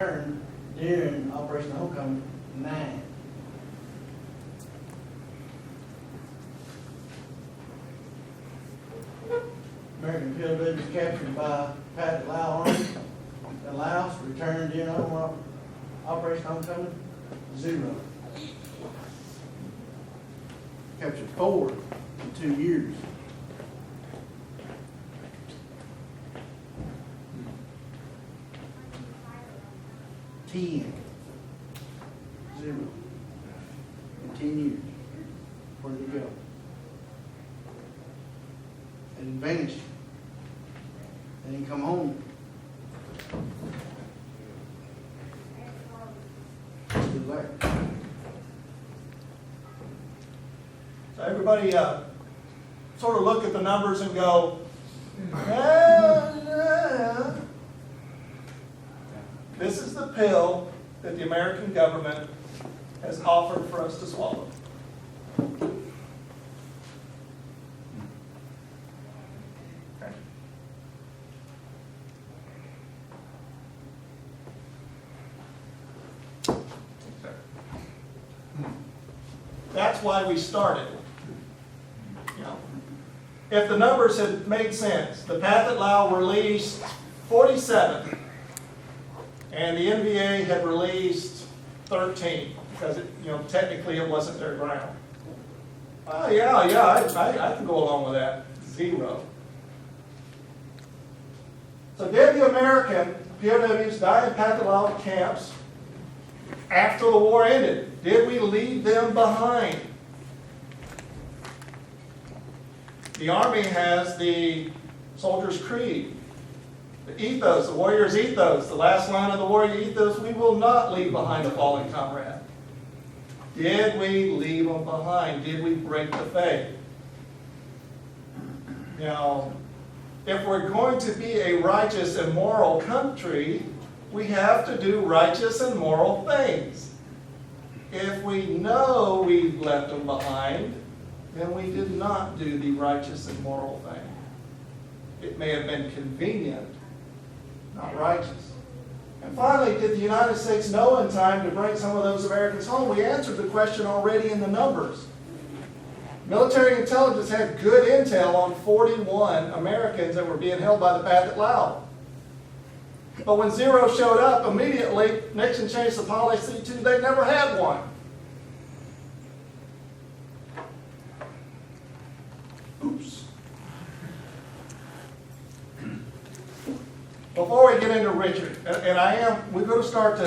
returned during Operation Homecoming 9. American POWs captured by Lao Army in Laos returned during Operation Homecoming 0. Captured 4 in 2 years. Ten. 0. In 10 years. Where did it go? And vanished. And then come home. Still there. So everybody sort of look at the numbers and go, this is the pill that the American government has offered for us to swallow. Okay. That's why we started. You know, if the numbers had made sense, the Pathet Lao released 47, and the NVA had released 13, because technically it wasn't their ground. Oh yeah, I can go along with that. 0. So did the American POWs die in Pathet Lao camps after the war ended? Did we leave them behind? The Army has the soldier's creed, the ethos, the warrior's ethos, the last line of the warrior ethos: we will not leave behind a fallen comrade. Did we leave them behind? Did we break the faith? Now, if we're going to be a righteous and moral country, we have to do righteous and moral things. If we know we've left them behind, then we did not do the righteous and moral thing. It may have been convenient, not righteous. And finally, did the United States know in time to bring some of those Americans home? We answered the question already in the numbers. Military intelligence had good intel on 41 Americans that were being held by the Pathet Lao. But when 0 showed up, immediately Nixon changed the policy to they never had one. Oops. Before we get into Richard, we're going to start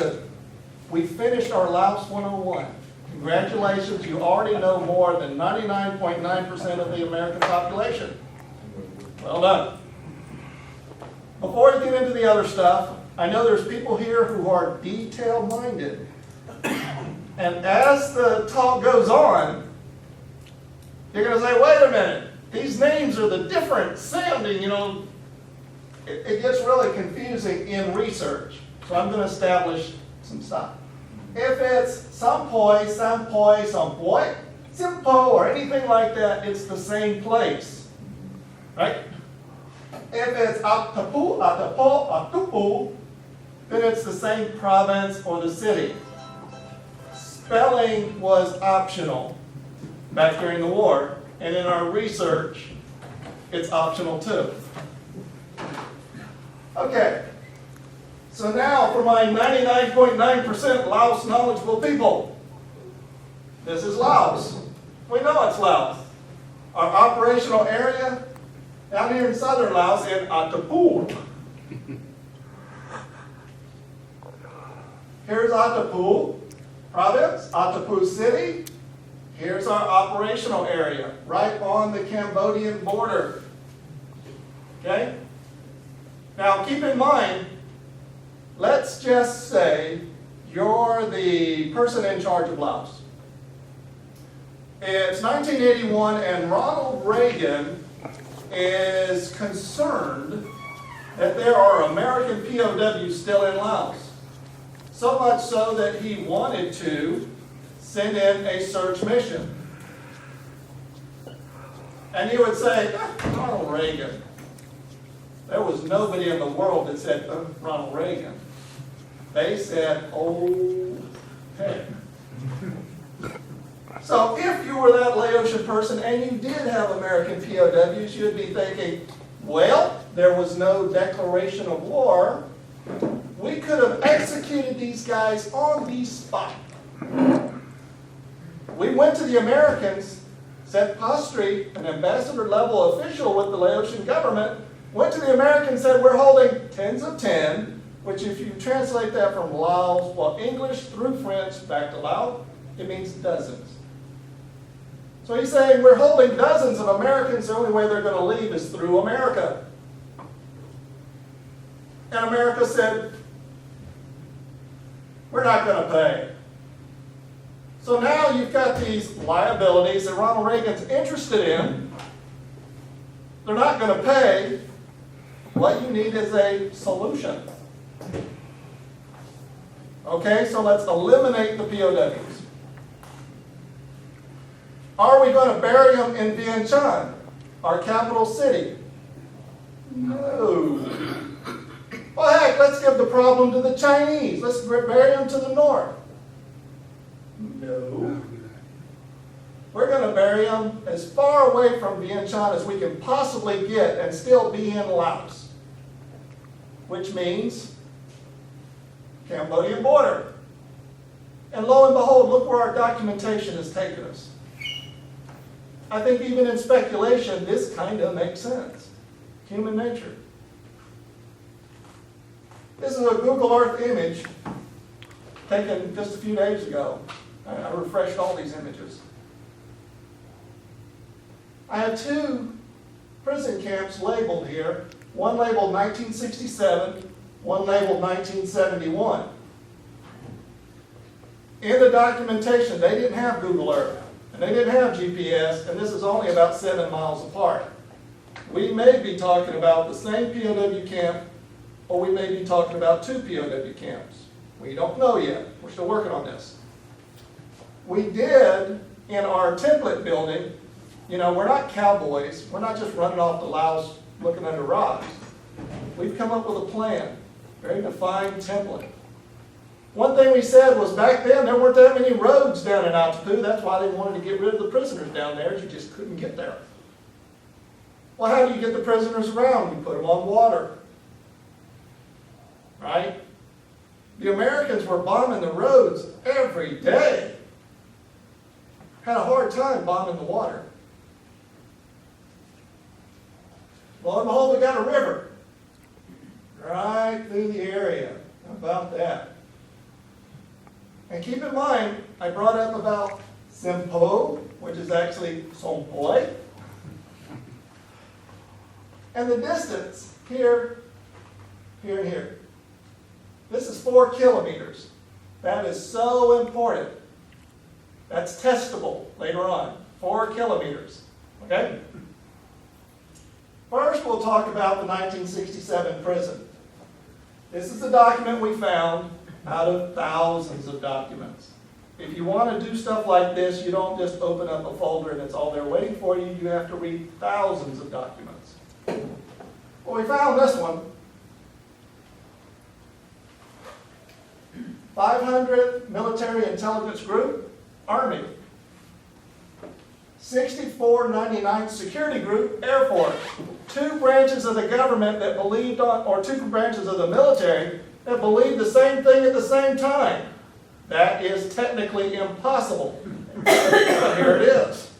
we finished our Laos 101. Congratulations, you already know more than 99.9% of the American population. Well done. Before we get into the other stuff, I know there's people here who are detail-minded. And as the talk goes on, you're going to say, wait a minute, these names are the different sounding, it gets really confusing in research. So I'm going to establish some stuff. If it's Sompoi, Sompoi, Simpo, or anything like that, it's the same place. Right? If it's Atapu, Atupu, then it's the same province or the city. Spelling was optional back during the war, and in our research, it's optional too. Okay, so now for my 99.9% Laos knowledgeable people. This is Laos. We know it's Laos. Our operational area down here in southern Laos in Atapu. Here's Atapu province, Atapu city. Here's our operational area, right on the Cambodian border. Okay? Now keep in mind, let's just say you're the person in charge of Laos. It's 1981 and Ronald Reagan is concerned that there are American POWs still in Laos. So much so that he wanted to send in a search mission. And he would say, Ronald Reagan, There was nobody in the world that said Ronald Reagan. They said, okay. So if you were that Laotian person and you did have American POWs, you'd be thinking, well, there was no declaration of war. We could have executed these guys on the spot. We went to the Americans, Seth Pastry, an ambassador-level official with the Laotian government, went to the Americans and said, we're holding tens of 10, which if you translate that from Laos, well, English through French back to Lao, it means dozens. So he's saying we're holding dozens of Americans, the only way they're going to leave is through America. And America said, we're not going to pay. So now you've got these liabilities that Ronald Reagan's interested in. They're not going to pay. What you need is a solution. Okay, so let's eliminate the POWs. Are we going to bury them in Vientiane, our capital city? No. Well, heck, let's give the problem to the Chinese. Let's bury them to the north. No. We're going to bury them as far away from Vientiane as we can possibly get and still be in Laos, which means Cambodian border. And lo and behold, look where our documentation has taken us. I think even in speculation, this kind of makes sense. Human nature. This is a Google Earth image taken just a few days ago. I refreshed all these images. I have two prison camps labeled here. One labeled 1967, one labeled 1971. In the documentation, they didn't have Google Earth, and they didn't have GPS, and this is only about 7 miles apart. We may be talking about the same POW camp, or we may be talking about two POW camps. We don't know yet. We're still working on this. We did, in our template building, you know, we're not cowboys. We're not just running off the Laos looking under rocks. We've come up with a plan, very defined template. One thing we said was back then there weren't that many roads down in Altitude. That's why they wanted to get rid of the prisoners down there. You just couldn't get there. Well, how do you get the prisoners around? You put them on water. Right? The Americans were bombing the roads every day. Had a hard time bombing the water. Lo and behold, we got a river right through the area. How about that? And keep in mind, I brought up about Sompoi, which is actually Sompoi. And the distance here, here, and here. This is 4 kilometers. That is so important. That's testable later on. 4 kilometers. Okay? First, we'll talk about the 1967 prison. This is the document we found out of thousands of documents. If you want to do stuff like this, you don't just open up a folder and it's all there waiting for you. You have to read thousands of documents. Well, we found this one. 500 Military Intelligence Group, Army. 6499th Security Group, Air Force. 2 branches of the government that believed on, or 2 branches of the military that believed the same thing at the same time. That is technically impossible. But here it is.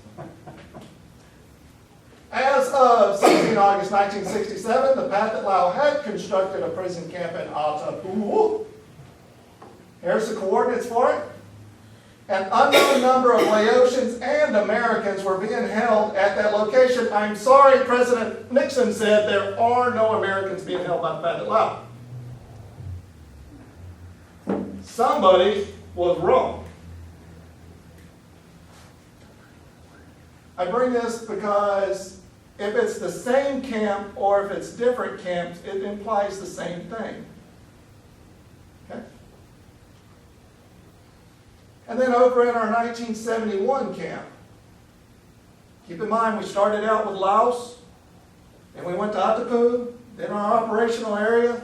As of 16 August 1967, the Pathet Lao had constructed a prison camp in Attapeu. Here's the coordinates for it. An unknown number of Laotians and Americans were being held at that location. I'm sorry, President Nixon said there are no Americans being held by the Pathet Lao. Somebody was wrong. I bring this because if it's the same camp or if it's different camps, it implies the same thing. Okay? And then over in our 1971 camp, keep in mind we started out with Laos, and we went to Attapeu, then our operational area,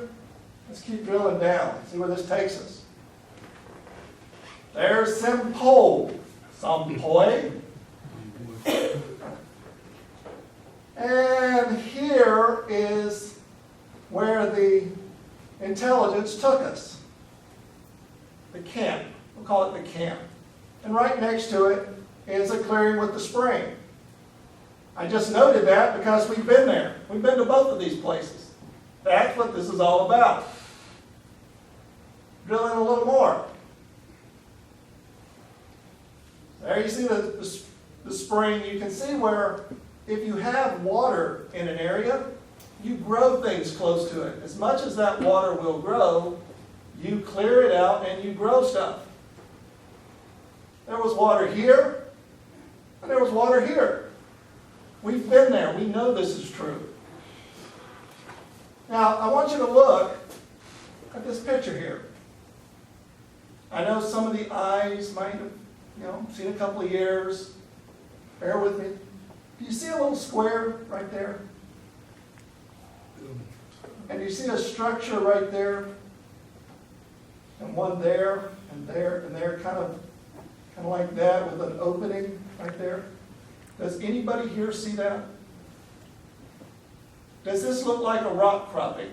Let's keep drilling down, see where this takes us. There's Sompoi. Sompoi. And here is where the intelligence took us. The camp. We'll call it the camp. And right next to it is a clearing with the spring. I just noted that because we've been there. We've been to both of these places. That's what this is all about. Drill in a little more. There you see the spring. You can see where if you have water in an area, you grow things close to it. As much as that water will grow, you clear it out and you grow stuff. There was water here, and there was water here. We've been there. We know this is true. Now, I want you to look at this picture here. I know some of the eyes might have, seen a couple of years. Bear with me. Do you see a little square right there? And you see a structure right there? And one there, and there, and there, kind of like that with an opening right there. Does anybody here see that? Does this look like a rock cropping?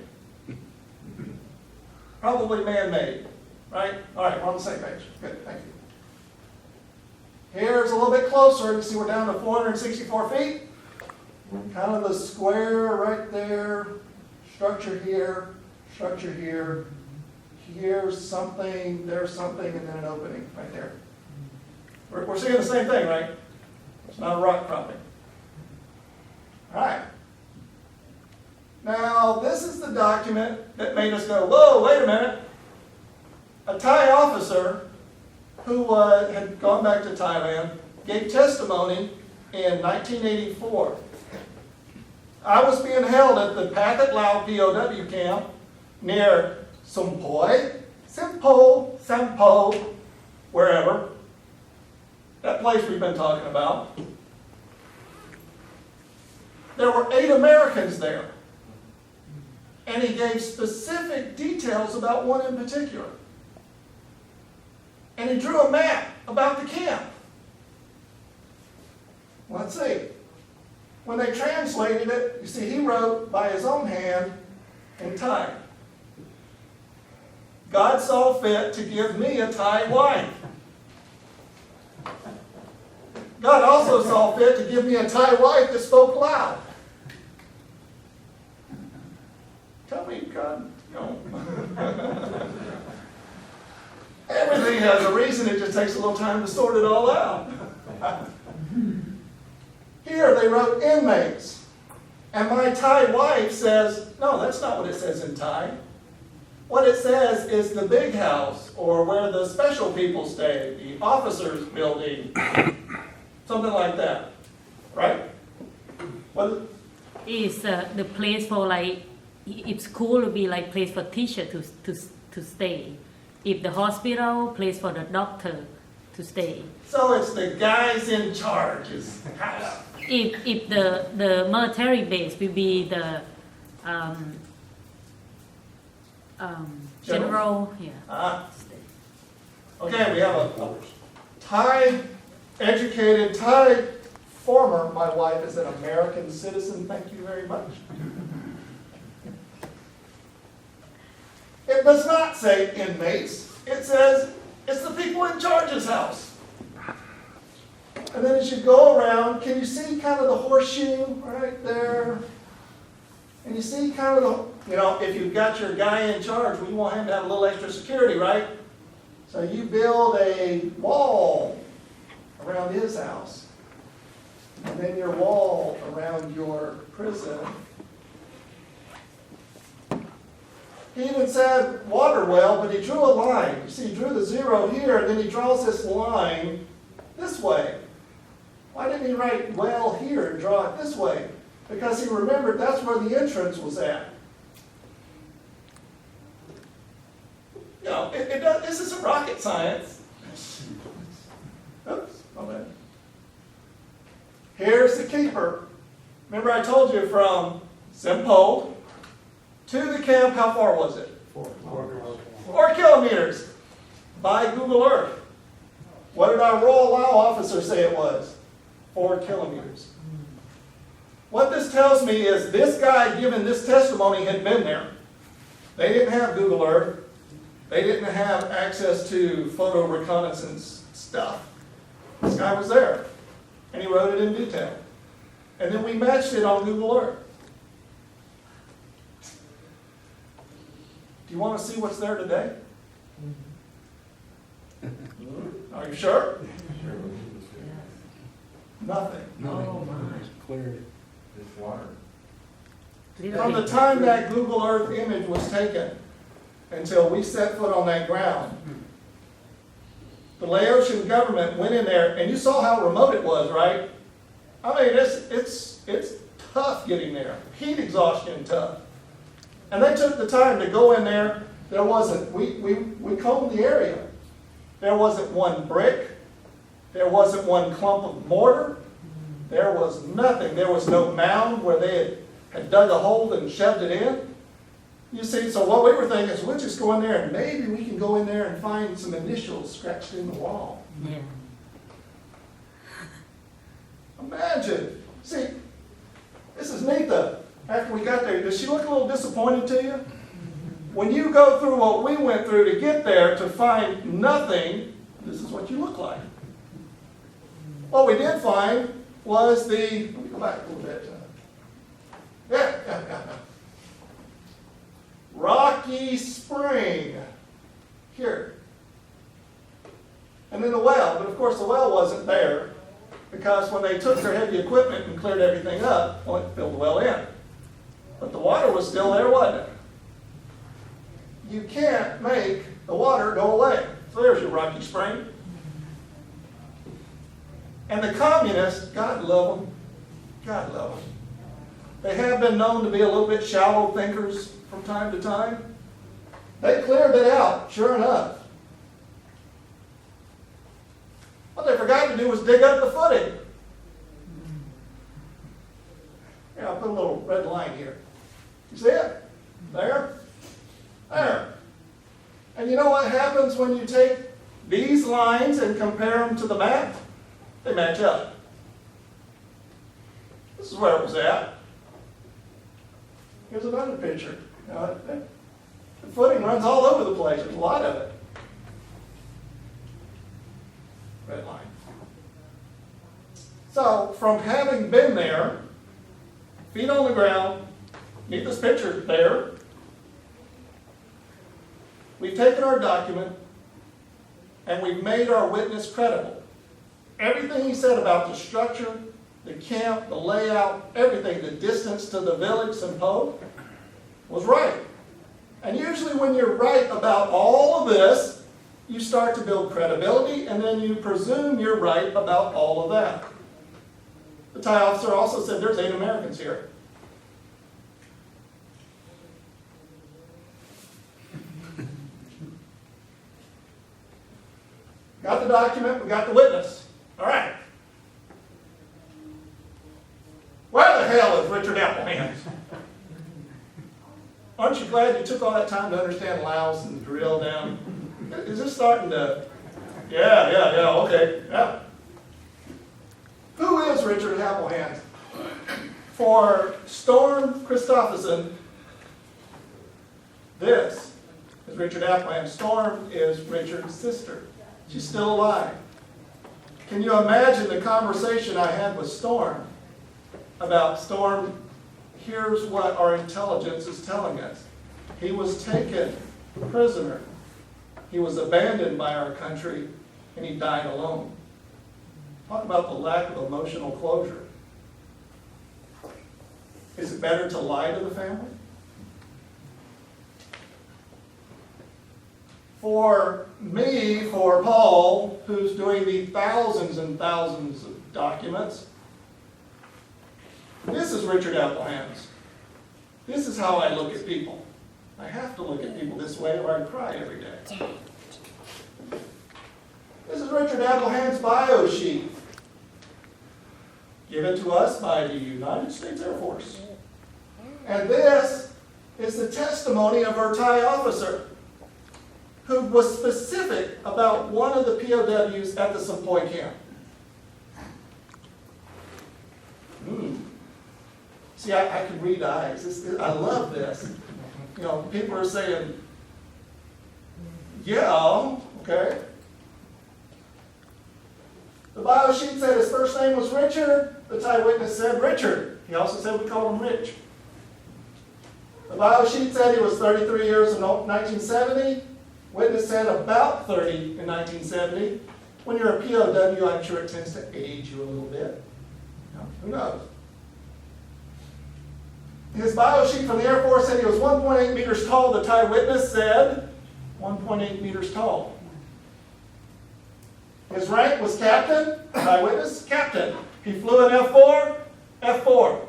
Probably man-made, right? All right, we're on the same page. Good, thank you. Here's a little bit closer. You see we're down to 464 feet. Kind of the square right there. Structure here, structure here. Here's something, there's something, and then an opening right there. We're seeing the same thing, right? It's not a rock cropping. All right. Now, this is the document that made us go, whoa, wait a minute. A Thai officer who had gone back to Thailand gave testimony in 1984. I was being held at the Pathet Lao POW camp near Sompoi, Sompoi, wherever. That place we've been talking about. There were 8 Americans there. And he gave specific details about one in particular. And he drew a map about the camp. Let's see. When they translated it, you see he wrote by his own hand in Thai. God saw fit to give me a Thai wife. God also saw fit to give me a Thai wife that spoke Lao. Tell me, God, no. Everything has a reason. It just takes a little time to sort it all out. Here they wrote inmates. And my Thai wife says, no, that's not what it says in Thai. What it says is the big house, or where the special people stay, the officers' building, something like that. Right? What is the place for if school would be like place for teacher to stay. If the hospital, place for the doctor to stay. So it's the guys in charge is house. If the military base will be the general, yeah. Okay, we have a Thai educated, Thai former, my wife is an American citizen, thank you very much. It does not say inmates, it says it's the people in charge's house. And then as you go around, can you see kind of the horseshoe right there? And you see kind of the, if you've got your guy in charge, we want him to have a little extra security, right? So you build a wall around his house. And then your wall around your prison. He even said water well, but he drew a line. You see, he drew the 0 here, and then he draws this line this way. Why didn't he write well here and draw it this way? Because he remembered that's where the entrance was at. This isn't rocket science. Oops, my bad. Here's the keeper. Remember I told you from Sompoi to the camp, how far was it? 4 kilometers by Google Earth. What did our Royal Lao officer say it was? 4 kilometers. What this tells me is this guy giving this testimony had been there. They didn't have Google Earth. They didn't have access to photo reconnaissance stuff. This guy was there, and he wrote it in detail. And then we matched it on Google Earth. Do you want to see what's there today? Are you sure? Nothing. Oh my. Clear this water. From the time that Google Earth image was taken until we set foot on that ground, the Laotian government went in there, and you saw how remote it was, right? I mean, it's tough getting there. Heat exhaustion tough. And they took the time to go in there. There wasn't, we combed the area. There wasn't one brick. There wasn't one clump of mortar. There was nothing. There was no mound where they had dug a hole and shoved it in. You see, so what we were thinking is we'll just go in there and maybe we can go in there and find some initials scratched in the wall. Yeah. Imagine. See, this is neat though. After we got there, does she look a little disappointed to you? When you go through what we went through to get there to find nothing, this is what you look like. What we did find was let me go back a little bit. Yeah. Rocky Spring. Here. And then the well, but of course the well wasn't there because when they took their heavy equipment and cleared everything up, well, it filled the well in. But the water was still there, wasn't it? You can't make the water go away. So there's your Rocky Spring. And the communists, God love them. God love them. They have been known to be a little bit shallow thinkers from time to time. They cleared it out, sure enough. What they forgot to do was dig up the footing. Here, I'll put a little red line here. You see it? There? There. And you know what happens when you take these lines and compare them to the map? They match up. This is where it was at. Here's another picture. The footing runs all over the place. There's a lot of it. Red line. So, from having been there, feet on the ground, need this picture there, we've taken our document and we've made our witness credible. Everything he said about the structure, the camp, the layout, everything, the distance to the village, Sompoi, was right. And usually when you're right about all of this, you start to build credibility and then you presume you're right about all of that. The Thai officer also said there's 8 Americans here. Got the document, we got the witness. All right. Where the hell is Richard Appelhans? Aren't you glad you took all that time to understand Laos and drill down? Is this starting to... Yeah, okay. Yeah. Who is Richard Appelhans? For Storm Christopherson, this is Richard Appelhans. Storm is Richard's sister. She's still alive. Can you imagine the conversation I had with Storm about Storm? Here's what our intelligence is telling us. He was taken prisoner. He was abandoned by our country, and he died alone. Talk about the lack of emotional closure. Is it better to lie to the family? For me, for Paul, who's doing the thousands and thousands of documents, this is Richard Appelhans. This is how I look at people. I have to look at people this way or I cry every day. This is Richard Appelhans' bio sheet, given to us by the United States Air Force. And this is the testimony of our Thai officer, who was specific about one of the POWs at the Sompoi camp. See, I can read eyes. I love this. You know, people are saying, yeah, okay. The bio sheet said his first name was Richard. The Thai witness said Richard. He also said we called him Rich. The bio sheet said he was 33 years in 1970. Witness said about 30 in 1970. When you're a POW, I'm sure it tends to age you a little bit. Who knows? His bio sheet from the Air Force said he was 1.8 meters tall. The Thai witness said 1.8 meters tall. His rank was captain. Thai witness, captain. He flew an F4, F4.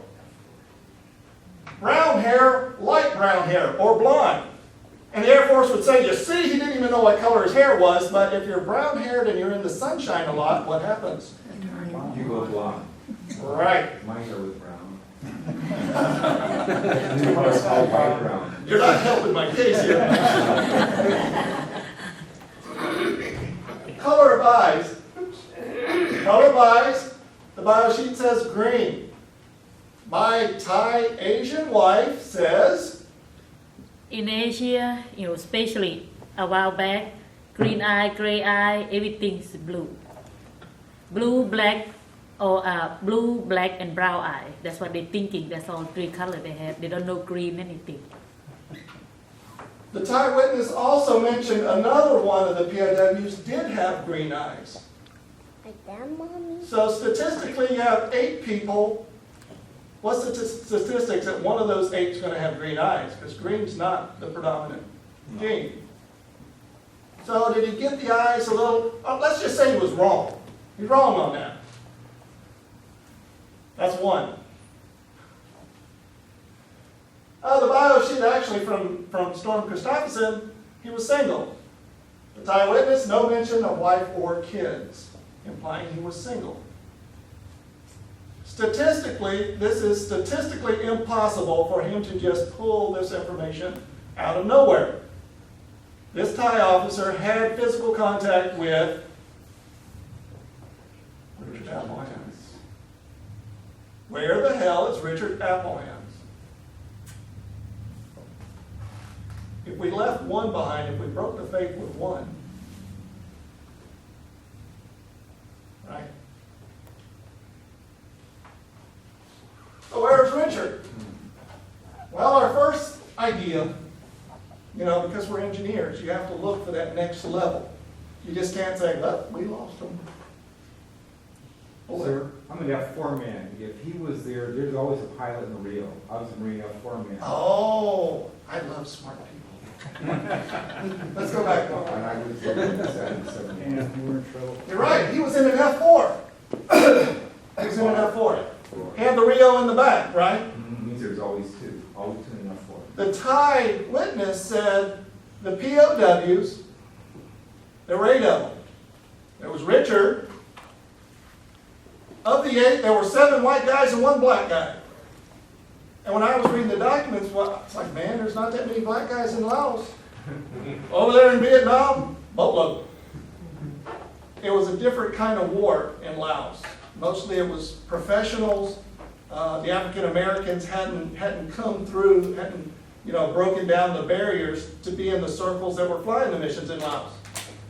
Brown hair, light brown hair, or blonde. And the Air Force would say, you see, he didn't even know what color his hair was, but if you're brown haired and you're in the sunshine a lot, what happens? You go blonde. Right. My hair was brown. It's called white brown. You're not helping my case here. Color of eyes. Color of eyes. The bio sheet says green. My Thai Asian wife says, In Asia, especially a while back, green eye, gray eye, everything's blue. Blue, black, or blue, black, and brown eye. That's what they're thinking. That's all three colors they have. They don't know green anything. the Thai witness also mentioned another one of the POWs did have green eyes. Like that, Mommy? So statistically, you have 8 people. What's the statistics that one of those 8 is going to have green eyes? Because green's not the predominant gene. So did he get the eyes a little? Let's just say he was wrong. He's wrong on that. That's one. The bio sheet actually from Storm Christopherson, he was single. The Thai witness, no mention of wife or kids, implying he was single. Statistically, this is statistically impossible for him to just pull this information out of nowhere. This Thai officer had physical contact with Richard Appelhans. Where the hell is Richard Appelhans? If we left one behind, if we broke the faith with one, right? So where's Richard? Well, our first idea, because we're engineers, you have to look for that next level. You just can't say, oh, we lost him. Sir, I'm an F4 man. If he was there, there's always a pilot in the Rio. I was a Marine F4 man. Oh, I love smart people. Let's go back. And I was in we're in trouble. You're right, he was in an F4. He was in an F4. And the Rio in the back, right? Means there's always 2. Always 2 in F4. The Thai witness said the POWs, there were 8 of them. There was Richard. Of the 8, there were 7 white guys and 1 black guy. And when I was reading the documents, it's like, man, there's not that many black guys in Laos. Over there in Vietnam, boatload. It was a different kind of war in Laos. Mostly it was professionals. The African Americans hadn't come through, hadn't broken down the barriers to be in the circles that were flying the missions in Laos.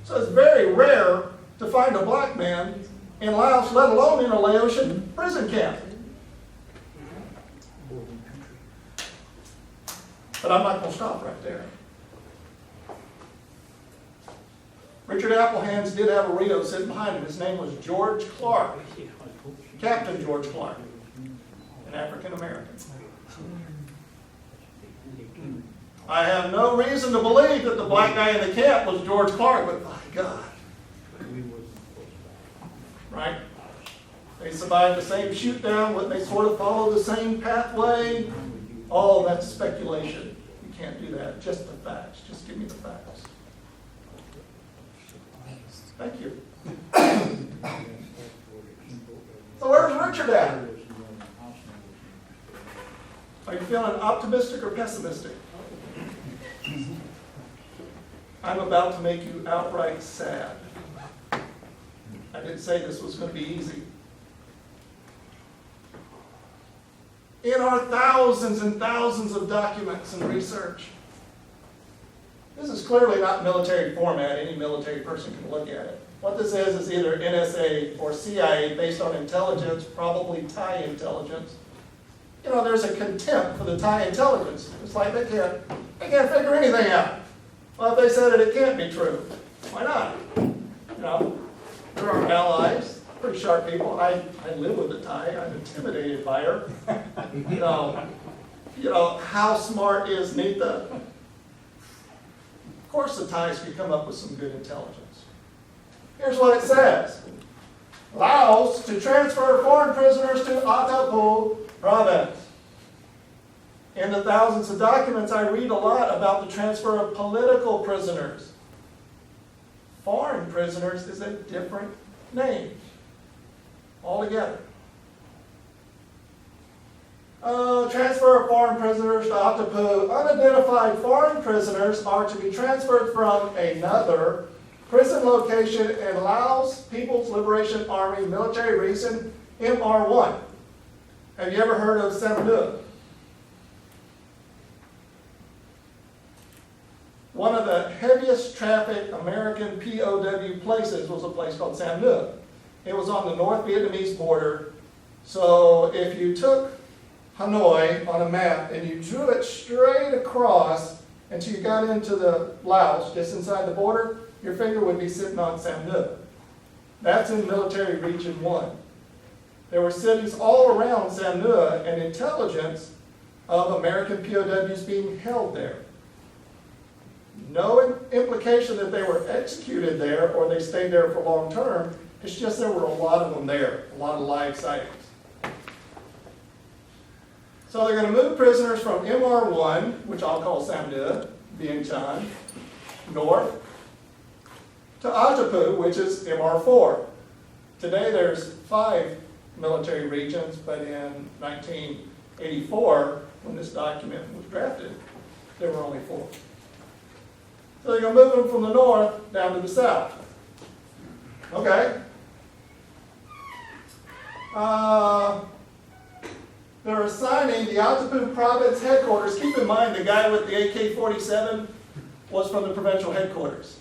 So it's very rare to find a black man in Laos, let alone in a Laotian prison camp. But I'm not going to stop right there. Richard Appelhans did have a Rio sitting behind him. His name was George Clark, Captain George Clark, an African American. I have no reason to believe that the black guy in the camp was George Clark, but my God. Right? They survived the same shoot down, but they sort of followed the same pathway. All that's speculation. You can't do that. Just the facts. Just give me the facts. Thank you. So where's Richard at? Are you feeling optimistic or pessimistic? I'm about to make you outright sad. I didn't say this was going to be easy. In our thousands and thousands of documents and research, this is clearly not military format. Any military person can look at it. What this is either NSA or CIA based on intelligence, probably Thai intelligence. You know, there's a contempt for the Thai intelligence. It's like they can't figure anything out. Well, if they said it, it can't be true. Why not? You know, they're our allies, pretty sharp people. I live with the Thai. I'm intimidated by her. You know, how smart is Nita? Of course the Thais could come up with some good intelligence. Here's what it says. Laos to transfer foreign prisoners to Attapeu province. In the thousands of documents, I read a lot about the transfer of political prisoners. Foreign prisoners is a different name altogether. Transfer of foreign prisoners to Attapeu. Unidentified foreign prisoners are to be transferred from another prison location in Laos People's Liberation Army military region, MR1. Have you ever heard of Sam Nui? One of the heaviest trafficked American POW places was a place called Sam Nui. It was on the North Vietnamese border. So if you took Hanoi on a map and you drew it straight across until you got into the Laos, just inside the border, your finger would be sitting on Sam Nui. That's in Military Region 1. There were cities all around Sam Nui and intelligence of American POWs being held there. No implication that they were executed there or they stayed there for long term. It's just there were a lot of them there, a lot of live sightings. So they're going to move prisoners from MR1, which I'll call Sam Nui, Vientiane, north, to Attapeu, which is MR4. Today there's 5 military regions, but in 1984, when this document was drafted, there were only 4. So they're going to move them from the north down to the south. Okay. They're assigning the Attapeu province headquarters. Keep in mind the guy with the AK-47 was from the provincial headquarters.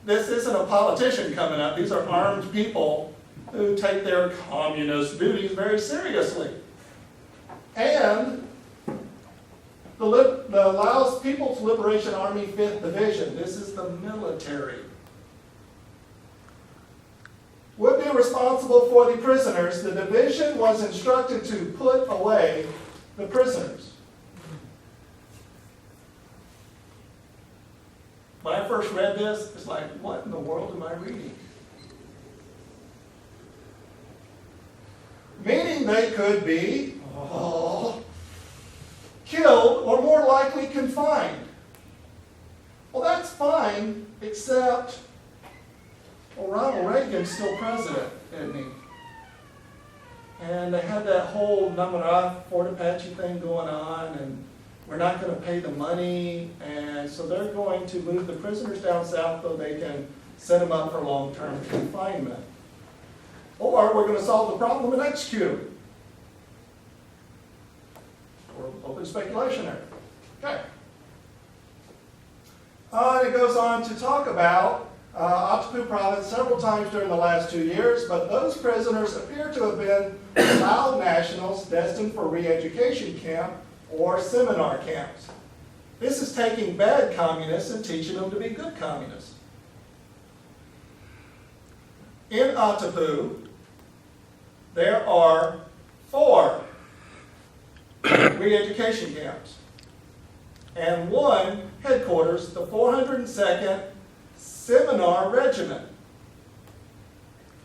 This isn't a politician coming up. These are armed people who take their communist duties very seriously. And the Laos People's Liberation Army 5th Division, this is the military, would be responsible for the prisoners. The division was instructed to put away the prisoners. When I first read this, it's like, what in the world am I reading? Meaning they could be killed or more likely confined. Well, that's fine, except Ronald Reagan's still president, isn't he? And they had that whole Namara Fort Apache thing going on, and we're not going to pay the money, and so they're going to move the prisoners down south so they can set them up for long-term confinement. Or we're going to solve the problem and execute them. Or open speculation there. Okay. It goes on to talk about Attapeu province several times during the last 2 years, but those prisoners appear to have been Lao nationals destined for re-education camp or seminar camps. This is taking bad communists and teaching them to be good communists. In Attapeu, there are 4 re-education camps and 1 headquarters, the 402nd Seminar Regiment.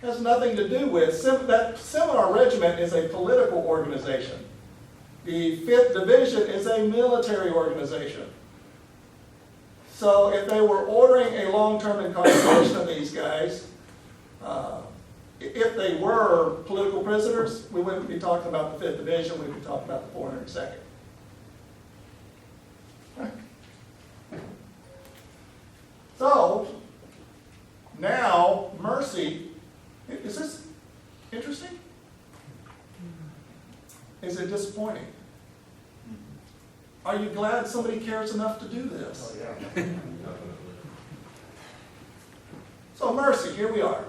Has nothing to do with, that Seminar Regiment is a political organization. The 5th Division is a military organization. So if they were ordering a long-term incarceration of these guys, if they were political prisoners, we wouldn't be talking about the 5th Division, we'd be talking about the 402nd. Right. So, now, mercy, is this interesting? Is it disappointing? Are you glad somebody cares enough to do this? So mercy, here we are.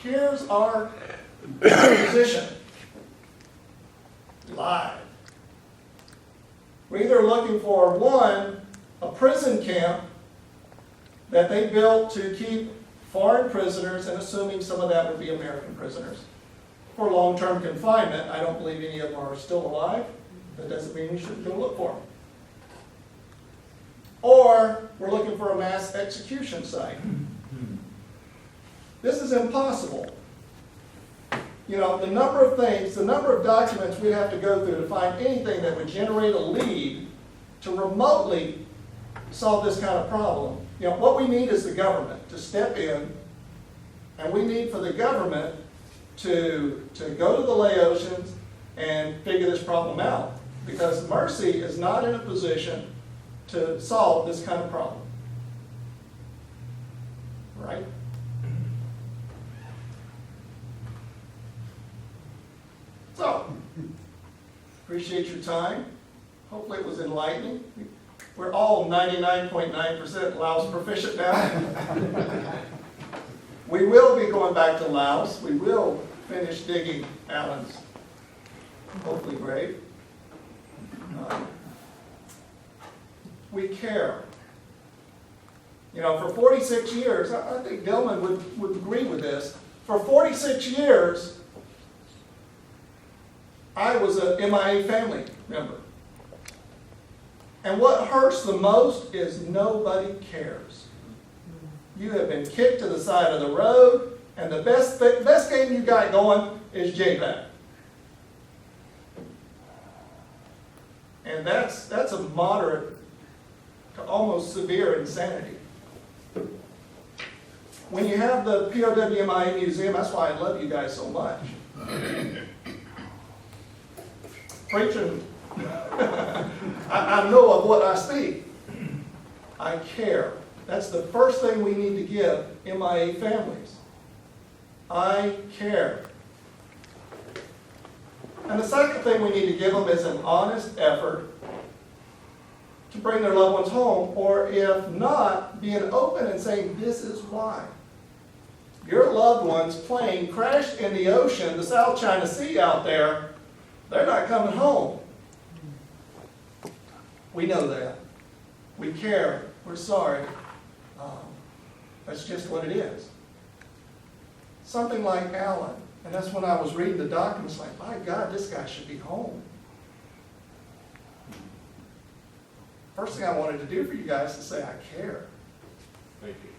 Here's our position. Live. We're either looking for, one, a prison camp that they built to keep foreign prisoners, and assuming some of that would be American prisoners, for long-term confinement. I don't believe any of them are still alive. That doesn't mean we shouldn't go look for them. Or we're looking for a mass execution site. This is impossible. You know, the number of things, the number of documents we'd have to go through to find anything that would generate a lead to remotely solve this kind of problem. You know, what we need is the government to step in, and we need for the government to go to the Laotians and figure this problem out. Because Mercy is not in a position to solve this kind of problem. Right? So, appreciate your time. Hopefully it was enlightening. We're all 99.9% Laos proficient now. We will be going back to Laos. We will finish digging Appelhans, hopefully grave. We care. You know, for 46 years, I think Dillman would agree with this. For 46 years, I was a MIA family member. And what hurts the most is nobody cares. You have been kicked to the side of the road, and the best game you got going is JPAC. And that's a moderate to almost severe insanity. When you have the POW-MIA Museum, that's why I love you guys so much. Preaching, I know of what I speak. I care. That's the first thing we need to give MIA families. I care. And the second thing we need to give them is an honest effort to bring their loved ones home, or if not, being open and saying, this is why. Your loved one's plane crashed in the ocean, the South China Sea out there. They're not coming home. We know that. We care. We're sorry. That's just what it is. Something like Alan, and that's when I was reading the documents, like, my God, this guy should be home. First thing I wanted to do for you guys is say, I care. Thank you.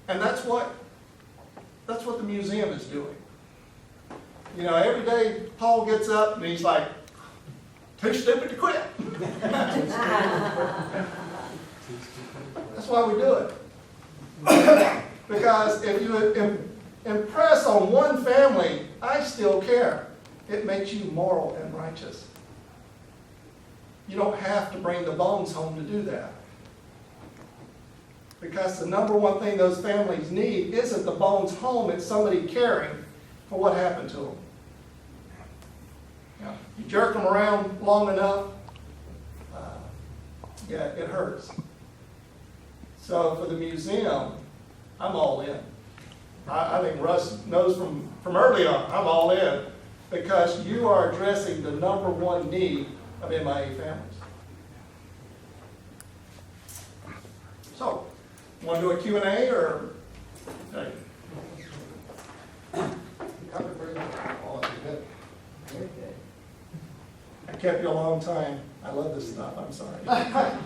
And that's what the museum is doing. You know, every day Paul gets up and he's like, too stupid to quit. That's why we do it. Because if you impress on one family, I still care. It makes you moral and righteous. You don't have to bring the bones home to do that. Because the number one thing those families need isn't the bones home, it's somebody caring for what happened to them. You jerk them around long enough, it hurts. So for the museum, I'm all in. I think Russ knows from early on, I'm all in, because you are addressing the number one need of MIA families. So, want to do a Q&A or? Okay. I kept you a long time. I love this stuff. I'm sorry. I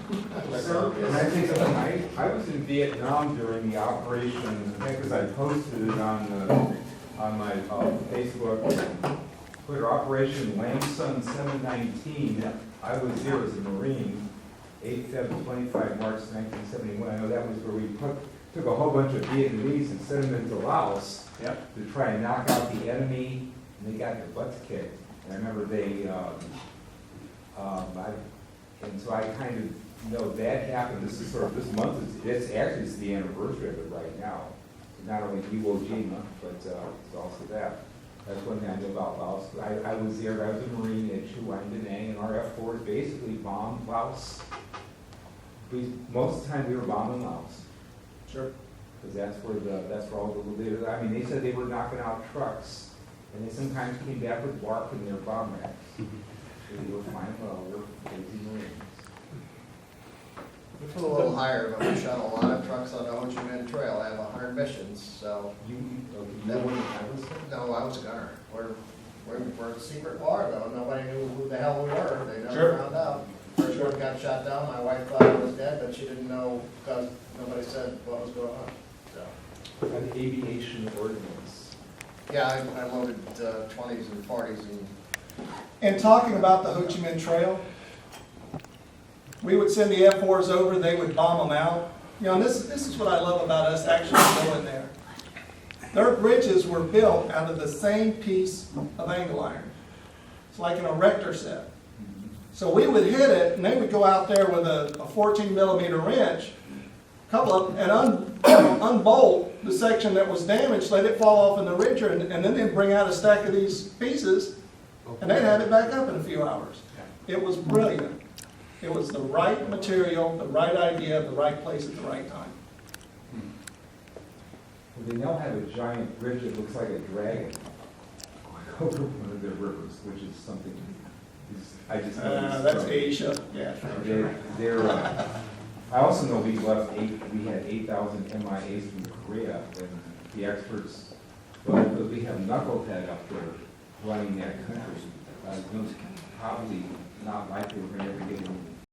was in Vietnam during the operation, I think because I posted it on my Facebook, Twitter, Operation Lamson 719. I was there as a Marine, 8 February 25 March 1971. I know that was where we put took a whole bunch of Vietnamese and sent them into Laos Yep. to try and knock out the enemy, and they got their butts kicked. And I remember and so I kind of know that happened. This is sort of, this month, it's the anniversary of it right now. Not only Iwo Jima, but it's also that. That's one thing I knew about Laos. I was there, I was a Marine at Chuan Da Nang, and our F-4 basically bombed Laos. Most of the time we were bombing Laos. Sure. Because that's where all the, I mean, they said they were knocking out trucks, and they sometimes came back with bark in their bomb racks. So they were fine, well, we're crazy Marines. We flew a little higher, but we shot a lot of trucks on the Ho Chi Minh Trail. I have 100 missions, so. You That were would- I No, I was a gunner. We're a secret war, though. Nobody knew who the hell we were. They never Sure. found out. First one got shot down. My wife thought I was dead, but she didn't know because nobody said what was going on. So, an aviation ordinance. yeah, I loaded 20s and 40s and. And talking about the Ho Chi Minh Trail, we would send the F-4s over, they would bomb them out. You know, and this is what I love about us actually going there. Their bridges were built out of the same piece of angle iron. It's like an erector set. So we would hit it, and they would go out there with a 14 millimeter wrench, unbolt the section that was damaged, let it fall off in the ridge, and then they'd bring out a stack of these pieces, and they'd have it back up in a few hours. It was brilliant. It was the right material, the right idea, the right place at the right time. Well, they now have a giant bridge that looks like a dragon going over one of their rivers, which is something, I just noticed. That's Asia, yeah. I also know we had 8,000 MIAs from Korea, and the experts, well, because we have knucklehead up there running that country, probably not likely we're going to ever get any